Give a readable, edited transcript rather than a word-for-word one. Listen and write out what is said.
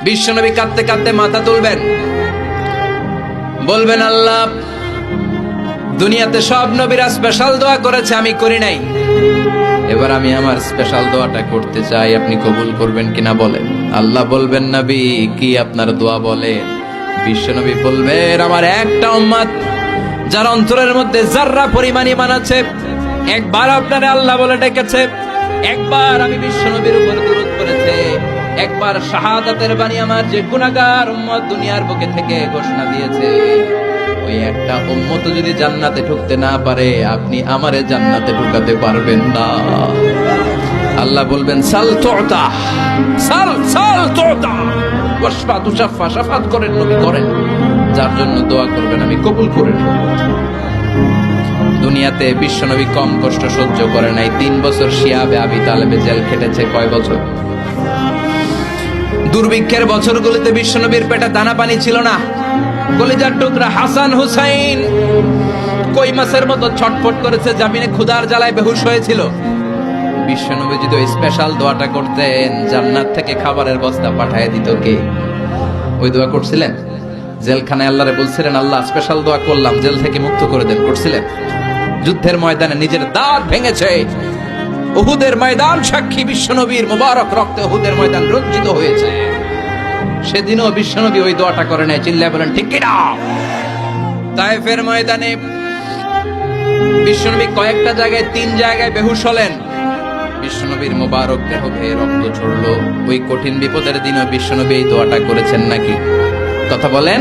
বিশ্বনবী কাঁদতে কাঁদতে মাথা তুলবেন, বলবেন আল্লাহ, দুনিয়াতে সব নবীরা স্পেশাল দোয়া করেছে, আমি করি নাই, এবার আমি আমার স্পেশাল দোয়াটা করতে চাই, আপনি কবুল করবেন কিনা বলেন। আল্লাহ বলবেন, নবী কি আপনার দোয়া বলেন? বিশ্বনবী বলবেন, আমার একটা উম্মত যার অন্তরের মধ্যে যাররা পরিমাণ ঈমান আছে, একবার আপনারে আল্লাহ বলে ডেকেছে, একবার আমি বিশ্বনবীর উপর দুরূদ পড়েছে, একবার শাহাদাতের বাণী আমার যে গুনাহগার উম্মত দুনিয়ার বুকে থেকে ঘোষণা দিয়েছে, ওই একটা উম্মত যদি জান্নাতে ঢুকতে না পারে, আপনি আমারে জান্নাতে ঢুকাতে পারবেন না। আল্লাহ বলবেন, সাল তুতা, সাল সাল তুতা, ওয়াশফা তুশাফা, শাফাত করেন নবী করেন, যার জন্য দোয়া করবেন আমি কবুল করে নেব। দুনিয়াতে বিশ্বনবী কম কষ্ট সহ্য করে নাই। 3 বছর শিয়াবে আবি তালেবে জেল খেটেছে। কয় বছর? দুর্ভিক্ষের বছরগুলোতে বিশ্বনবীর পেটে দানা পানি ছিল না। কলিজার টুকরা হাসান হুসাইন কই মাছের মতো ছটফট করেছে, জামিনে ক্ষুধার জ্বালায় বেহুশ হয়েছিল। বিশ্বনবী যদি ওই স্পেশাল দোয়াটা করতেন, জান্নাত থেকে খাবারের বস্তা পাঠিয়ে দিত কে? ওই দোয়া করছিলেন? জেলখানায় আল্লাহরে বলছিলেন, আল্লাহ স্পেশাল দোয়া করলাম, জেল থেকে মুক্ত করে দেন, করছিলেন? যুদ্ধের ময়দানে নিজের দাঁত ভেঙেছে, উহুদের ময়দান সাক্ষী, বিশ্বনবীর মুবারক রক্তে উহুদের ময়দান রঞ্জিত হয়েছে। সেদিনও বিশ্বনবী ওই দোয়াটা করে নাই। চিল্লায় বলেন ঠিক কিনা? তায়েফের ময়দানে বিশ্বনবী কয়েকটা জায়গায়, 3 জায়গায় বেহুশ হলেন। বিশ্বনবীর মুবারক দেহ বেয়ে রক্ত ঝরলো। ওই কঠিন বিপদের দিনও বিশ্বনবী এই দোয়াটা করেছেন নাকি? কথা বলেন।